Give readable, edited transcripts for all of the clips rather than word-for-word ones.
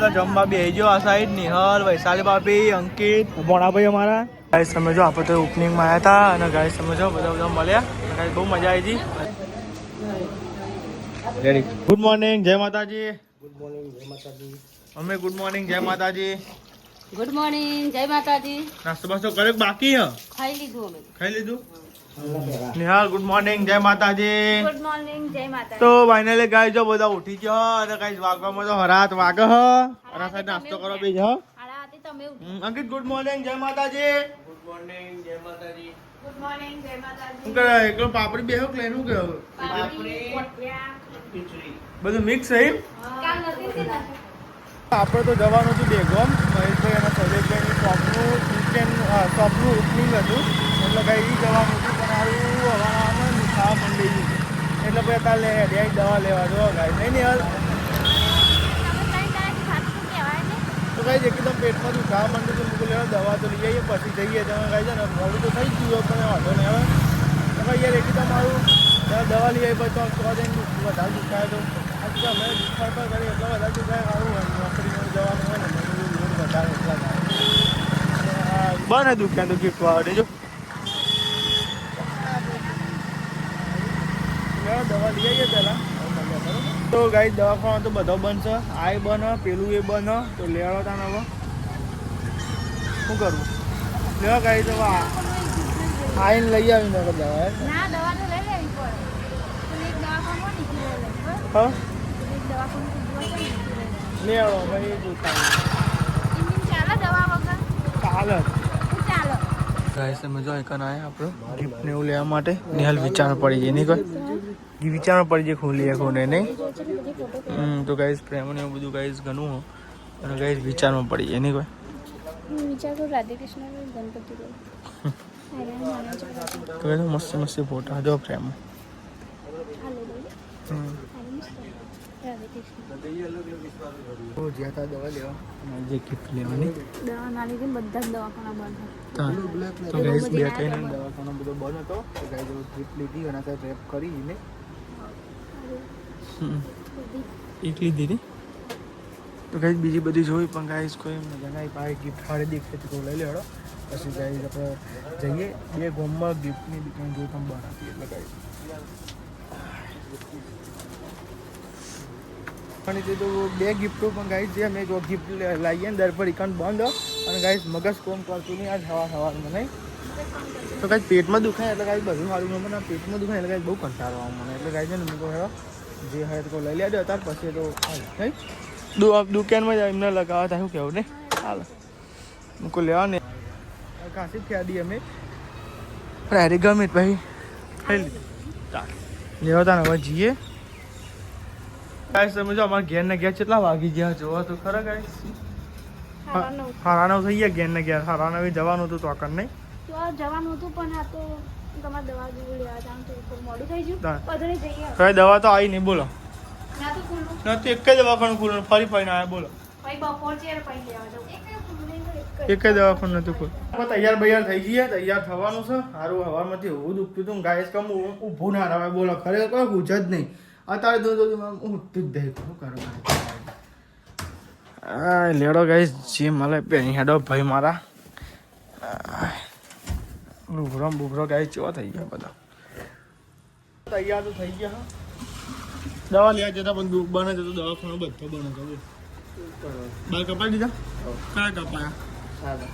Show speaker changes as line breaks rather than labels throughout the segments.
તો જમવા બે જો આ સાઈડ નિહલ વૈશાલી ભાભી અંકિત મોણા ભાઈ અમારા ગાઈસ સમજો આપણે તો ઓપનિંગમાં આવ્યા હતા અને ગાઈસ સમજો બધા મળ્યા ગાઈસ બહુ મજા આવી હતી ગુડ મોર્નિંગ જય માતાજી ગુડ મોર્નિંગ જય માતાજી અમે ગુડ મોર્નિંગ જય માતાજી
ગુડ મોર્નિંગ જય માતાજી
નાસ્તો બાસ્તો કરે બાકી હે
ખાઈ લીધું અમે
ખાઈ લીધું નિહાલ ગુડ મોર્નિંગ જય માતાજી
ગુડ મોર્નિંગ જય માતાજી
તો ફાઇનલી ગાઈસ જો બધા ઉઠી ગયો અને ગાઈસ વાગવામાં તો હરાત વાગે હ અને સાહેબ નાસ્તો કરો બે જ અંકિત ગુડ મોર્નિંગ જય માતાજી ગુડ મોર્નિંગ જય માતાજી
ગુડ મોર્નિંગ જય માતાજી
શું કરે એકલો પાપડી બેહો કે લેનું કે બધું મિક્સ છે આપણે તો જવાનું હતું બેગમ મહેશભાઈ અને સૈલેશભાઈની શોપનું ઓપનિંગ હતું એટલે કઈ જવાનું હતું પણ આવું હવામાં ખાવા માંડી ગયું એટલે પછી અત્યારે હેડિયા દવા લેવા જો ગાય નહીં ને હાલ તો કઈ એકદમ પેટમાં દુખાવા માંડ્યું તો મૂકું લેવા દવા તો લઈ આવીએ પછી જઈએ તમે કઈ છે ને મોડું તો થઈ જ ગયું પણ વાંધો નહીં આવે તો કઈ યાર એકદમ મારું દવા લઈ આવી પછી તો જઈને વધારે દુખાય તો આજે અમે દુખાડ પર કરીએ એટલે વધારે દુખાય સારું હોય નોકરીમાં જવાનું હોય ને લોડ વધારે એટલા થાય બને દુખ્યા તો ગિફ્ટ વાળા દેજો દવા લઈ આવીએ પહેલાં તો ગાઈ દવાખાના તો બધો બંધ છે આ બને પેલું એ બને તો લેવાડો તાને હવે શું કરવું લેવા ગાઈ તો આવીને લઈ આવીને દવા
ના દવા તો લઈ લેવી પડે એક દવાખાનું નીકળી લે
હા
એક દવાખાનું
લેવાડો ભાઈ દુકાન
ચાલે દવા વગર
ચાલે
ચાલો
ગાઈસ તમે જો એકન આયા આપણો ગિફ્ટ ને એવું લેવા માટે નિહાલ વિચાર પડી જાય નહીં કોઈ વિચાર પડી જાય ખોલી ખોને નહીં તો ગાઈસ પ્રેમ ને એવું બધું ગાઈસ ઘણું હો અને ગાઈસ વિચારમાં પડી જાય નહીં કોઈ
વિચાર તો રાધે કૃષ્ણ ગણપતિ
તો એ મસ્ત મસ્ત ફોટા જો પ્રેમ જ્યાં દવા લેવા જે ગિફ્ટ લેવાની
દવા ના લીધી બધા જ દવાખાના બંધ
તો ગાઈસ બે ત્રણ દવાખાનો બધો બંધ હતો તો ગાઈસ ગિફ્ટ લીધી અને સાથે રેપ કરીને એક લીધી ને તો ગાઈસ બીજી બધી જોઈ પણ ગાઈસ કોઈ મજા નહીં પાય ગિફ્ટ હારે દેખે તો લઈ લેડો પછી ગાઈસ આપણે જઈએ બે ગોમમાં ગિફ્ટની દુકાન જોઈ પણ બહાર આપીએ એટલે ગાઈસ પણ તે તો બે ગિફ્ટો પણ ગાઈસ જે અમે ગિફ્ટ લાવીએ ને દર પર એકાઉન્ટ બંધ અને ગાઈસ મગજ કોમ કરતું નહીં આજ હવામાં નહીં તો ગાઈસ પેટમાં દુખાય એટલે ગાઈસ બધું સારું ન મને પેટમાં દુખાય એટલે ગાઈસ બહુ કંટાળો આવે મને એટલે ગાઈસ ને મૂકો હેડો જે હોય તો લઈ લેજો ત્યાર પછી તો નહીં દુકાનમાં જ એમને લગાવવા થાય શું કહેવું ને હાલો મૂકો લેવા ને ખાસી ફેડી અમે અરે ગમે ભાઈ લેવા તા હવે જઈએ ગાઈસ તમે જો અમારા ઘેર ને ઘેર કેટલા વાગી ગયા જોવા તો ખરા ગાઈસ હારા નવ થઈ ગયા ઘેર ને ઘેર હારા નવે જવાનું હતું તો આકર નહીં
તો જવાનું હતું પણ આ તો તમારે દવા જેવું લેવા જવાનું તો મોડું થઈ ગયું પધરી જઈએ
કઈ દવા તો આવી નહીં બોલો
ના તો ખુલ્લું
નથી એક જ દવાખાનું ખુલ્લું ફરી ફરીને આવ્યા બોલો
ભાઈ બપોર છે પછી લેવા જાવ
એક જ દવાખાનું નથી ખુલ્લું આપણે તૈયાર બૈયાર થઈ જઈએ તૈયાર થવાનું છે સારું હવામાંથી એવું દુખતું હતું ગાઈસ કમ ઊભું ના રહે બોલો ખરેખર કોઈ પૂછ જ નહીં અત્યારે તો ઉઠતું જ દે શું કરો હા લેડો ગાઈસ જે મળે પેણી હેડો ભાઈ મારા બુભરો ગાઈસ કેવા થઈ ગયા બધા તૈયાર તો થઈ ગયા દવા લેવા જતા પણ બને જતો દવાખાનો બધો બને છે બાલ કપાઈ દીધા કયા કપાયા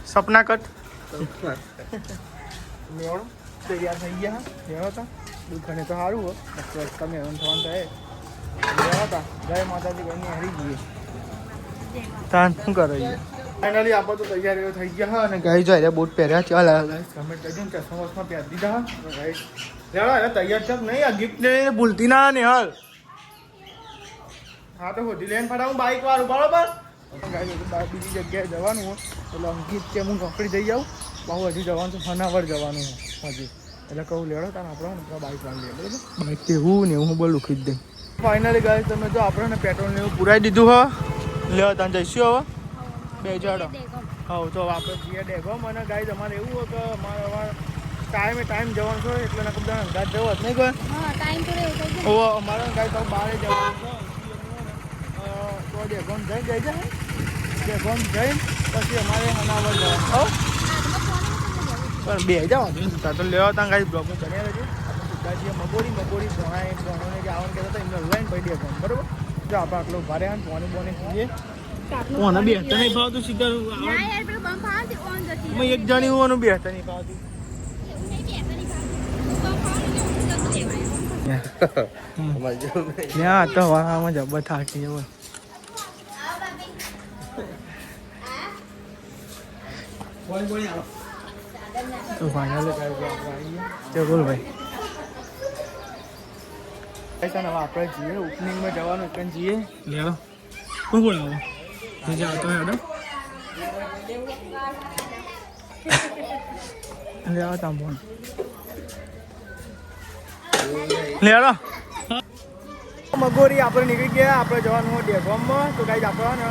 સપના કટ લેવડો તૈયાર થઈ ગયા લેવા હતા દુકાને તો સારું હો તમે એમ થવાનું થાય લેવા હતા જય માતાજી કહીને હરી જઈએ તાન શું કરો ફાઇનલી આપણે તો તૈયારીઓ થઈ ગયા હા અને ગાઈ જો બૂટ પહેર્યા ચાલ તમે કહીને ચશ્મા વસમાં પહેરી દીધા હા ગાઈ લેવા એટલે તૈયાર છે નહીં આ ગિફ્ટ લઈને ભૂલતી ના ને હાલ હા તો હોધી લઈને ફટાવું બાઇક વાળું બરોબર બીજી જગ્યાએ જવાનું હોય એટલે અંકિત કે હું નોકરી જઈ જાઉં બહુ હજી જવાનું છે ફનાવર જવાનું હોય હજી એટલે કહું લેડો તાર આપણે બાઇક વાળી લઈએ બરાબર બાઇક તે હું ને હું બોલું ખીચ દઈ ફાઇનલી ગાઈસ તમે જો આપણને પેટ્રોલ ને એવું પુરાઈ દીધું હો લેવા ત્યાં જઈશું હવે બે જડો હા તો આપણે જઈએ ડેગો મને ગાઈસ અમારે એવું હોય કે અમારે ટાઈમ જવાનું છે એટલે ના બધા અંદાજ જવો જ નહીં કોઈ ટાઈમ તો અમારે ગાઈસ બહાર જવાનું છે તો ડેગોમ જઈ જાય ડેગોમ જઈને પછી અમારે હનાવર જવાનું હો પણ બે જાઓ તો લેવા તા ગાઈ બ્લોગમાં બન્યા રહેજો આપણે સીધા છીએ મગોરી ભણાય ભણોને જે આવવાનું કહેતા હતા એમને લઈને પછી ડેગોમ બરાબર જો આપણે આટલો ભારે હા પાણી બોને પીએ કોને બે હપ્તા નહીં ફાવતું સીધા એક જણી હોવાનું બે હપ્તા નહીં ફાવતું ત્યાં તો વાળામાં જબ્બર થાકી જવો તો ફાઇનલી બોલ ભાઈ આપણે જઈએ ઓપનિંગમાં જવાનું એક જઈએ લેવો કોણ કોણ આવો આવતો હેડો લેવા તા બોલ લેડો મગોરી આપણે નીકળી ગયા આપણે જવાનું હોય ડેગોમમાં તો કાંઈ આપણે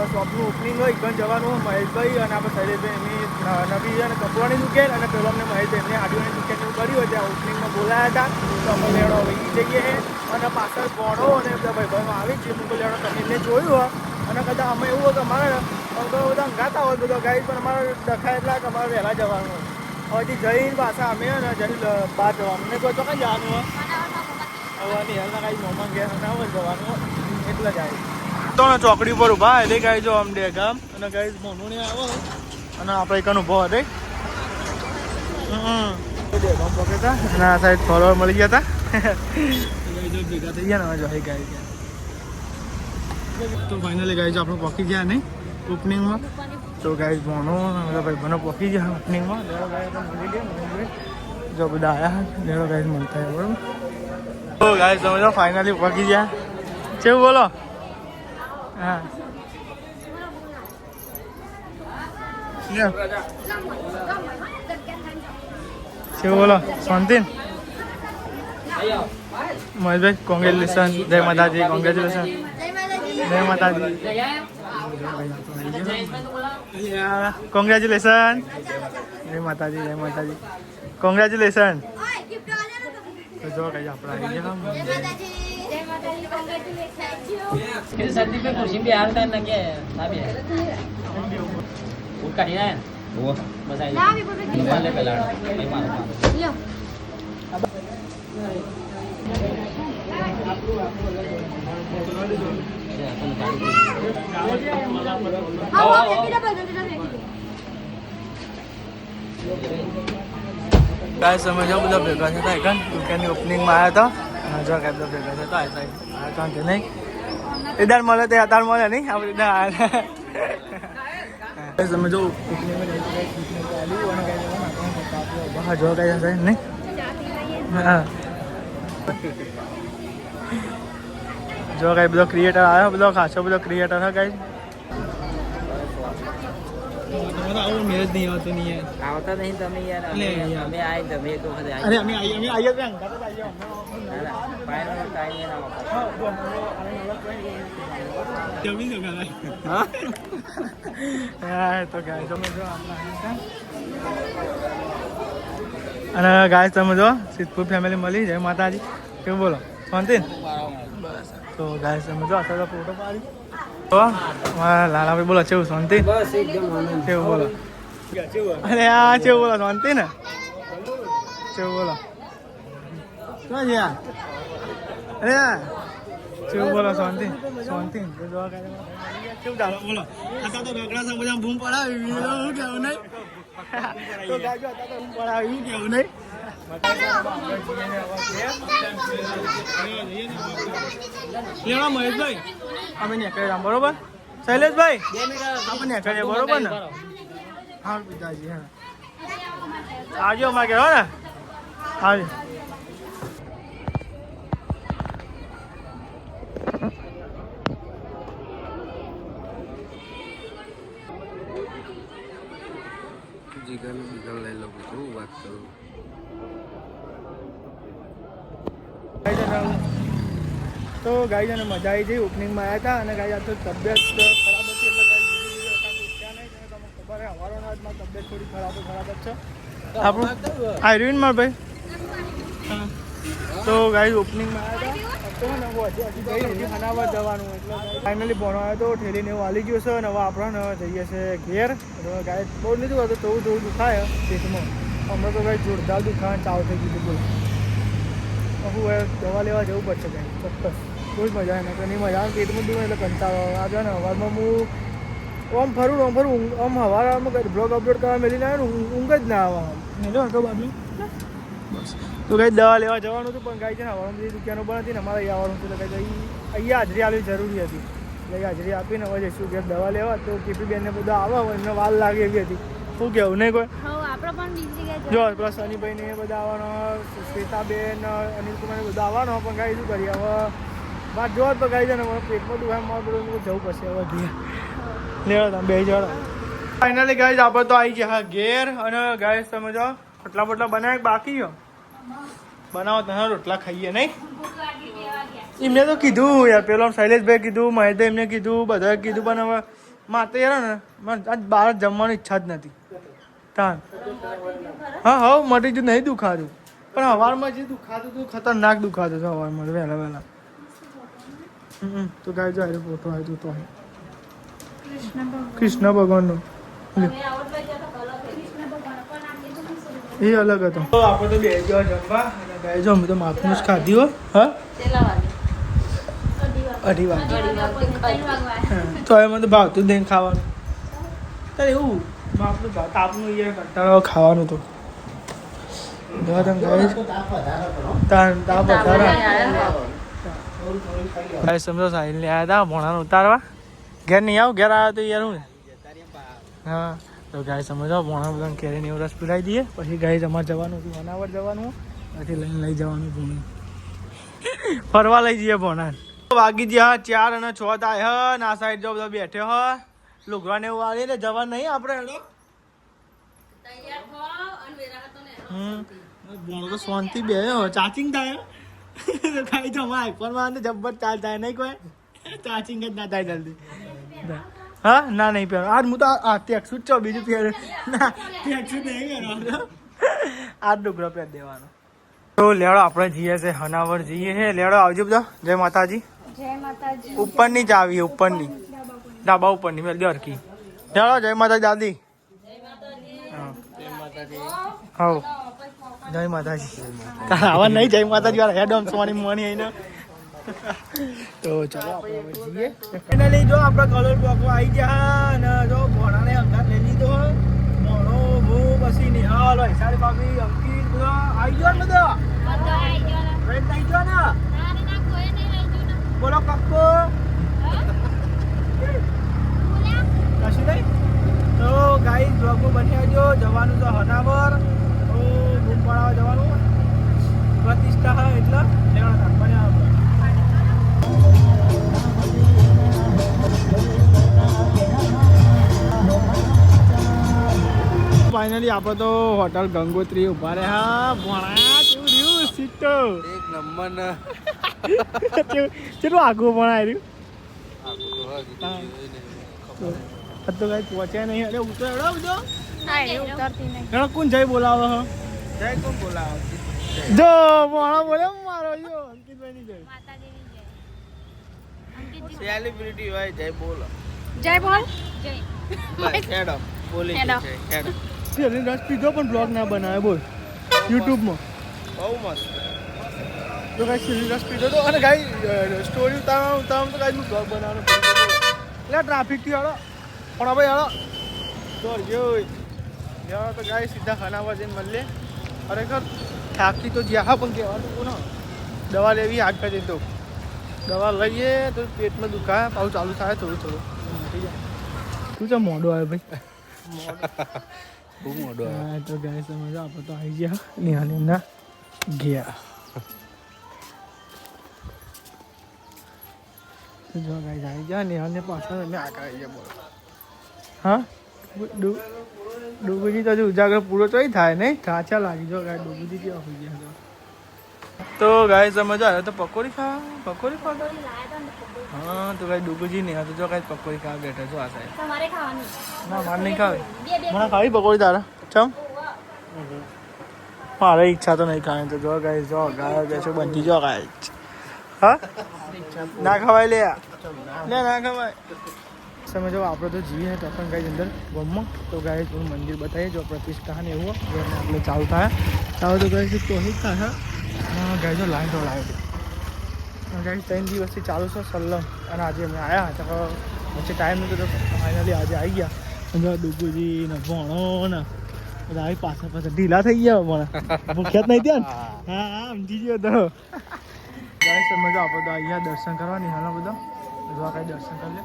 શોપનું ઓપનિંગ હોય એકદમ જવાનું હોય મહેશભાઈ અને આપણે શૈલેષભાઈ એમની નવી અને કપડાની દુકાન અને પેલો અમને મહેશભાઈ એમની આડીઓની દુકાન એવું કર્યું હોય ત્યાં ઓપનિંગમાં બોલાયા હતા તો અમે લેડો વહી જઈએ અને પાછળ ગોળો અને બધા ભાઈમાં આવી છે હું લેડો તમે એમને જોયું હોય અને કદાચ અમે એવું હોય કે અમારે બધા અંગાતા હોય બધા ગાઈ પણ અમારે ડખાય એટલા કે અમારે વહેલા જવાનું હોય હવેથી જઈને પાછા અમે ને જઈને બહાર જવાનું અમને કોઈ તો કાંઈ જવાનું હોય હવાની હાલના કાંઈ મોમાં ગયા ના હોય જવાનું એટલે જાય તો ચોકડી ઉપર ઊભા એટલે ગાઈ જો આમ ડેગામ અને ગાઈ મોનું ને આવો અને આપણે એક અનુભવ હતો ડેગામ પકડતા અને આ સાઈડ ફોલોવર મળી ગયા હતા ભેગા થઈ ગયા ને જો ગાઈ તો ફાઇનલી ગાઈ જો આપણે પકી ગયા નહીં ઓપનિંગમાં તો ગાઈ ભણો બધા ભાઈ ભણો પકી ગયા ઓપનિંગમાં લેડો ગાઈ મળી ગયા જો બધા આવ્યા લેડો ગાઈ મળતા બરાબર તો ગાઈસ તમે તો ફાઇનલી પકી ગયા કેવું બોલો હા કેવું બોલો શાંતિ મહેશભાઈ કોંગ્રેચ્યુલેશન જય માતાજી કોંગ્રેચ્યુલેશન જય માતાજી કોંગ્રેચ્યુલેશન જય માતાજી કોંગ્રેચ્યુલેશન તો જો કઈ આપણે આવી ગયા
किसी सर्दी पे कुर्सी पे यार करना क्या है ना भी है वो कढ़िया है वो बताइए वाले पे लाड़ नहीं मारो
लो
ગાઈસ અમે જો બધા ભેગા થતા એક દુકાનની ઓપનિંગમાં આવ્યા હતા જો કાંઈ બધા ભેગા થતા આવ્યા કારણ કે નહીં એદાર મળે તે અતાર મળે નહીં આપણે તમે જો ઓપનિંગમાં જો કાંઈ હશે નહીં હા જો કાંઈ બધો ક્રિએટર આવ્યો બધો ખાસો બધો ક્રિએટર હા કાંઈ મેરેજ નહીં આવતો નહીં
આવતા નહીં તમે યાર અમે આય તમે એક વખત
અરે અમે આઈએ તો
ફાઇનલ ટાઈમ
જમી દો ગાય હા તો ગાય તમે જો અને ગાય તમે જો સિદ્ધપુર ફેમિલી મળી જય માતાજી કેવું બોલો શાંતિ તો ગાય તમે જો આ ફોટો પાડી તો લાલાભાઈ બોલો કેવું શાંતિ
બસ એકદમ આનંદ
કેવું બોલો અરે આ કેવું બોલો શાંતિ ને કેવું બોલો શું છે અરે કેવું બોલો શાંતિ શાંતિ કેવું ચાલો બોલો आता तो રગડા સા બધા બૂમ પડાવી હું કેવું નહીં તો ગાજો आता तो બૂમ પડાવી હું કેવું નહીં લેવા મહેશભાઈ અમે નીકળ્યા બરોબર શૈલેષભાઈ આપણે નીકળીએ બરોબર ને હા પિતાજી હા આવજો અમારે કહેવા ને આવજો
જીગર લઈ લો શું વાત કરું
તો ગાઈ ને મજા આવી ગઈ ઓપનિંગમાં આવ્યા હતા અને ગાઈ આ તો તબિયત ખરાબ હતી એટલે ખબર હવારોના આજમાં તબિયત થોડી ખરાબ જ છે આપણું આયરવિન માર ભાઈ તો ગાઈ ઓપનિંગમાં આવ્યા હતા તો ને હજી જઈ હનાવર જવાનું એટલે ફાઇનલી ભણવા તો ઠેલીને એવું હાલી ગયું છે અને હવે આપણે જઈએ છીએ ઘેર ગાય બહુ લીધું હતું થોડું થોડું દુખાય પેટમાં હમણાં તો ભાઈ જોરદાર દુખાવા ચાલુ થઈ ગયું બોલ હું દવા લેવા જવું પડશે કાંઈ ચોક્કસ બહુ જ મજા આવે નહીં મજા આવે પેટમાં દુખે એટલે કંટાળો આવે ને સવારમાં હું આમ ફરું આમ સવારમાં કંઈ બ્લોગ અપલોડ કરવા મેળીને આવે ને ઊંઘ જ ના આવે હેલો હકો બાજુ બસ તો કંઈ દવા લેવા જવાનું હતું પણ કાંઈ છે ને હવામાં બધી દુકાનો પણ હતી ને અમારે અહીંયા આવવાનું હતું એટલે કંઈ અહીંયા હાજરી આપવી જરૂરી હતી એટલે હાજરી આપીને હવે જઈશું કે દવા લેવા તો કેપીબેનને બધા આવે હોય એમને વાર લાગે એવી હતી શું કહેવું નહીં કોઈ જો પેલા સનીભાઈ ને એ બધા આવવાનો શ્વેતાબેન અનિલકુમાર બધા આવવાનો પણ કાંઈ શું કરીએ હવે વાત જોવા તો કાંઈ છે ને પેટમાં દુખાય મારે બધું જવું પડશે હવે ઘેર લેવા તમે બે જણ ફાઇનલી ગાઈઝ આપણે તો આવી ગયા ઘેર અને ગાઈઝ તમે જો રોટલા બોટલા બનાવ્યા બાકી હો બનાવો તમે રોટલા ખાઈએ નહીં એમને તો કીધું યાર પેલો શૈલેષભાઈ કીધું મહેશભાઈ એમને કીધું બધાએ કીધું પણ હવે મારે તો યાર ને મને આજ બહાર જમવાની ઈચ્છા જ નથી તાન હા મટી જ નહીં દુખાતું પણ સવારમાં જે દુખાતું હતું ખતરનાક દુખાતું હતું સવારમાં વહેલા તો ગાય જો આરે ફોટો આવ્યો તો કૃષ્ણ ભગવાનનો એ અલગ હતો તો આપણે તો બે જવા જમવા અને ગાય જો અમે તો માપનું જ ખાધી હો હા 2:30 વાગે તો હવે મને તો ભાવતું જ નહીં ખાવાનું તારે એવું માપનું ભાવ તાપનું એ કંટાળો ખાવાનું તો સમજો સાહિલ ને આવ્યા હતા ભોણાને ઉતારવા ઘેર નહીં આવું ઘેર આવ્યો તો યાર હું હા તો ગાય સમજો ભોણા બધા કેરીને એવું રસ પીલાવી દઈએ પછી ગાય અમારે જવાનું હતું અનાવર જવાનું પછી લઈને લઈ જવાનું ભોણું ફરવા લઈ જઈએ ભોણા વાગી ગયા 4 અને 6 થાય હ ના સાઈડ જો બધા બેઠે હ લુગડા ને એવું આવી ને જવાનું નહીં આપણે ભોણો તો શાંતિ બે ચાર્જિંગ થાય ખાઈ તો અમારે આઈફોનમાં જબ્બર ચાર્જ થાય નહીં કોઈ ચાર્જિંગ જ ના થાય જલ્દી હા ના નહીં પહેરો આજ હું તો આ ટેક્સું જ છો બીજું પહેર ના ટેક્સું નહીં પહેરવાનું આ ડુગરો પહેર દેવાનો તો લેડો આપણે જઈએ છે હનાવર જઈએ છે લેડો આવજો બધા જય માતાજી ઉપરની જ આવીએ ઉપરની ડાબા ઉપરની મેં દરકી લેડો જય માતાજી દાદી હા જય માતાજી આવા નહીં જય માતાજી વાળા હેડ સોની મોની આવીને તો ચાલો આપણે જઈએ ફાઇનલી જો આપણે કલર બોકો આવી ગયા અને જો ભોણાને અંગાત લઈ લીધો ભોણો હું પછી નિહાલ સારી ભાભી અંકિત બધા આવી ગયો ને બધા ટ્રેન થઈ ગયો ને બોલો કક્કો કશું નહીં તો ગાઈસ બ્લોગમાં બની આવજો જવાનું તો હનાવર તો બૂમ પડાવવા જવાનું પ્રતિષ્ઠા હા એટલે લેવાના બન્યા ફાઇનલી આપણે તો હોટલ ગંગોત્રી ઉભા રહ્યા ભણા કેવું રહ્યું સીટો એક નંબર ને કેટલું આગું ભણા રહ્યું તો કઈ પહોંચ્યા નહીં અરે ઉતર કોણ જય બોલાવે હ જય કોણ બોલાવે જો ભણા બોલે મારો જો અંકિતભાઈ જય સેલિબ્રિટી હોય જય બોલો
જય બોલ જય
હેડ બોલે હેડ શેરડી રસ પીધો પણ બ્લોગ ના બનાવે બોલ યુટ્યુબમાં બહુ મસ્ત તો ગાઈ શેરડી રસ પીધો તો અને ગાઈ સ્ટોરી ઉતારવાનું તો ગાઈ બ્લોગ બનાવવાનો એટલે ટ્રાફિકથી હાલો પણ ભાઈ હાલો તો જો તો ગાઈ સીધા ખાનાવા જઈને મળીએ ખરેખર થાકી તો જ્યાં પણ કહેવાનું કોનો દવા લેવી આગળ જઈને તો દવા લઈએ તો પેટમાં દુખાય પાછું ચાલુ થાય થોડું થોડું શું છે મોડો આવ્યો ભાઈ બહુ મોડો આવ્યો તો ગાય સમજો આપણે તો આવી ગયા નિહાલીના ગયા જો ગાય આવી ગયા નિહાલને પાછળ અમે આગળ આવી ગયા બોલો હા ડુબુજી તો હજુ ઉજાગર પૂરો તો થાય નહીં કાચા લાગી જો ગાય ડુબુજી કેવા હોઈ ગયા તો ગાય સમજો આવ્યો તો પકોડી ખાવા હા તો ગાય ડુબુજી નહીં હતું જો ગાય પકોડી ખાવા બેઠા છો આ સાહેબ ના મારે નહીં ખાવી મને ખાવી પકોડી તારા ચમ મારે ઈચ્છા તો નહીં ખાવાની તો જો ગાય જો ગાય બેસો બનતી જો ગાય હા ના ખવાય લે ના ખવાય સમય જો આપણે તો જઈએ તો પણ ગાય અંદર ગમમાં તો ગાય થોડું મંદિર બતાવીએ જો પ્રતિષ્ઠા ને એવું જેને આપણે ચાલુ થાય ચાલુ તો ગાય તો જ થાય હા ગાય જો લાઈન તો લાવે ગાય 3 દિવસથી ચાલુ છે સલ્લમ અને આજે અમે આવ્યા તો પછી ટાઈમ નહોતો તો ફાઇનલી આજે આવી ગયા જો ડુગુજી ને ભણો ને બધા આવી પાછા ઢીલા થઈ ગયા મને ભૂખ્યા જ નહીં ત્યાં હા સમજી ગયો તો ગાય સમય તો આપણે તો અહીંયા દર્શન કરવાની હાલો બધા જોવા કાંઈ દર્શન કરી લે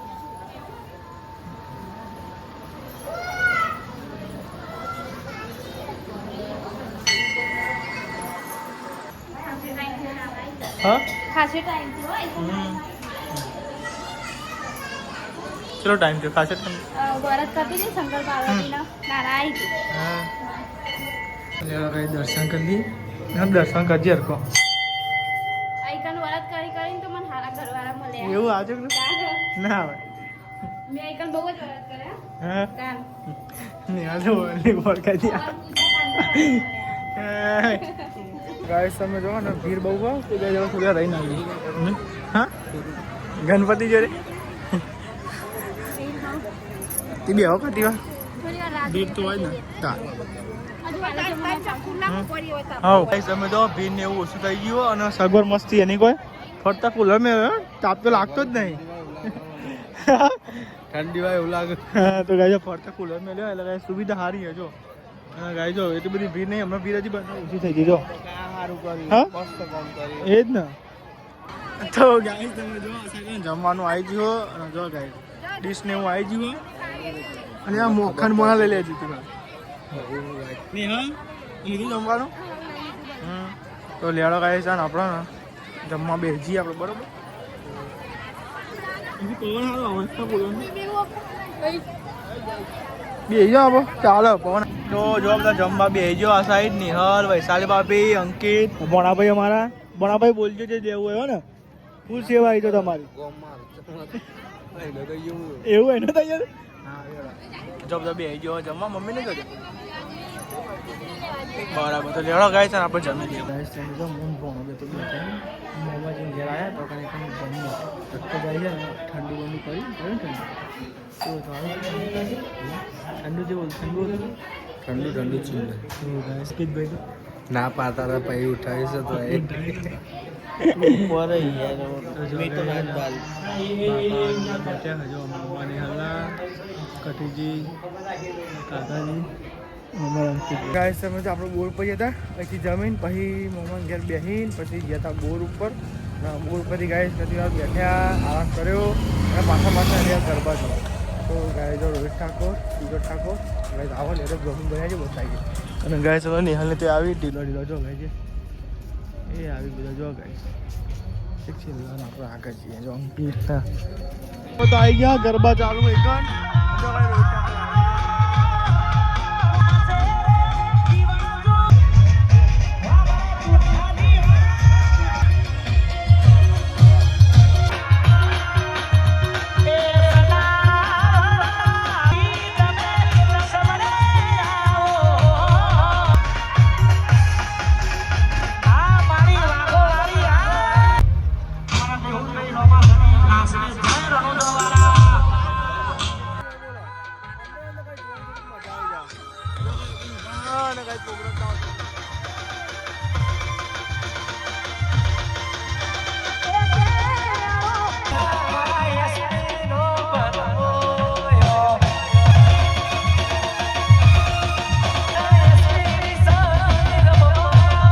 હા
ખાસે ટાઈમ થયો
ચલો ટાઈમ થયો ખાસે ટાઈમ
વરત કરતી હતી શંકર પાર્વતીના નાના આવી હતી
હા કઈ દર્શન કરી લી દર્શન કરજે હરકો
આઈકન વરત કરીને તો મને હારા ઘરવાળા મળ્યા
એવું આવજો ના આવે
મેં આઈકન બહુ જ વરત કર્યા
હા
ગામ
નિહાલ તો ઓળખાઈ ગયા ગાય તમે જો ને ભીડ બહુ હોય તો ગાય જવા થોડા રહીને આવી હા ગણપતિ જોડે તે બે આવો કાઢી વાર ભીડ તો હોય ને હા ગાઈસ તમે જો ભીડ ને એવું ઓછું થઈ ગયું અને સગવડ મસ્તી એની કોઈ ફરતા કુલર મેં તાપ તો લાગતો જ નહીં ઠંડી હોય એવું લાગે તો ગાય ફરતા કુલર મેં લ્યો એટલે ગાય સુવિધા સારી છે જો ગાય જો એટલી બધી ભીડ નહીં હમણાં ભીડ હજી બધા ઓછી થઈ ગઈ જો એ જ ને તો ગાય તમે જો જમવાનું આવી ગયું અને જો ગાય ડીશ ને એવું આવી ગયું અને આ મોખણ મોણા લઈ લેજે તું નહીં હા લીધું જમવાનું તો લેડો ગાય છે ને આપણે જમવા બેસી આપણે બરોબર પવન સારો અવસ્થા બોલવાનું બેસજો આપો ચાલો પવન તો જો બધા જમવા બેસજો આ સાઈડ નિહલ વૈશાલી ભાભી અંકિત ભણાભાઈ અમારા ભણાભાઈ બોલજો જે દેવું હોય ને ફૂલ સેવા આવી તો તમારી એવું એને થઈ જશે જો બધા બેસજો જમવા મમ્મી નહીં કરજો બરાબર તો લેડો ગાય છે ને આપણે જમી લઈએ ગાય છે જો મન ભણો તો મોમાં જઈને ઘેર આવ્યા તો કઈ જમી તો જાય ને ઠંડુ બંડુ કરી ઠંડુ જેવું ઠંડુ ચીંડે સ્પીડભાઈ
ના પાતા હતા પછી ઉઠાવી છે તો
કટીજી કાકાજી ગાય સમય તો આપણે બોર પર જતા પછી જમીન પછી મોહમ્મદ ઘેર બેસીને પછી ગયા હતા બોર ઉપર બોર પરથી ગાય નથી વાર બેઠ્યા આરામ કર્યો અને પાછા રહ્યા ગરબા જો તો ગાય જો રોહિત ઠાકોર બીજો ઠાકોર ગાય આવો એટલે બ્લોગિંગ બનાવી છે બતાવી ગઈ અને ગાય સમય નિહાલને તે આવી ઢીલો જો ગાય છે એ આવી બધા જો ગાય ઠીક છે આપણે આગળ છીએ જો અંકિત તો આવી ગયા ગરબા ચાલુ એક જો ગાય રોહિત ઠાકોર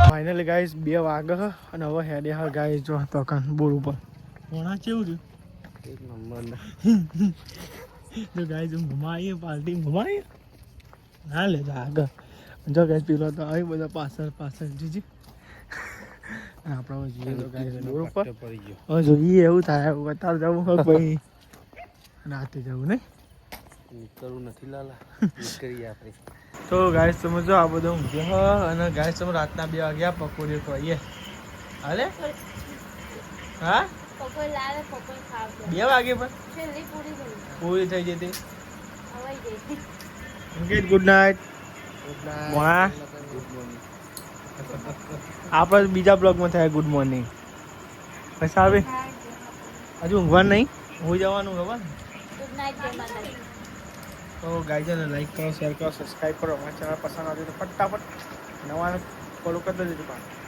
ફાઇનલી ગાઈસ 2 વાગે અને હવે હેડે હા ગાઈસ જો તો કાન બોર ઉપર કોણા કેવું છે
એક નંબર
જો ગાઈસ હું ઘુમાઈએ પાર્ટી ઘુમાઈએ ના લે જા આગળ જો ગાઈસ પીલો તો આવી બધા પાછળ જીજી આપણે જોઈએ તો ગાઈસ બોર ઉપર હવે જોઈએ એવું થાય બતાવ જવું હોય ભાઈ રાતે જવું ને
કરવું નથી લાલા કરીએ આપણે
તો ગાઈસ તમે જો આ બધું ઊંઘ્યો અને ગાઈસ તમે રાતના 2 વાગ્યા પકોડી ખવાઈએ હાલે હા
પકોડી લાવે પકોડી ખાવ
2 વાગે પણ
છેલ્લી
પૂરી થઈ જતી
હવાઈ ગઈ
અંકિત ગુડ નાઇટ વાહ આપણે બીજા બ્લોગમાં થાય ગુડ મોર્નિંગ પૈસા આવે હજુ ઊંઘવાનું નહીં હું જવાનું ખબર ને
ગુડ નાઇટ જય માતાજી.
તો ગાઈઝને લાઈક કરો શેર કરો સબસ્ક્રાઈબ કરો અમારા ચેનલ પસંદ આવે તો ફટાફટ નવા ફોલો કરી દેજો પાછું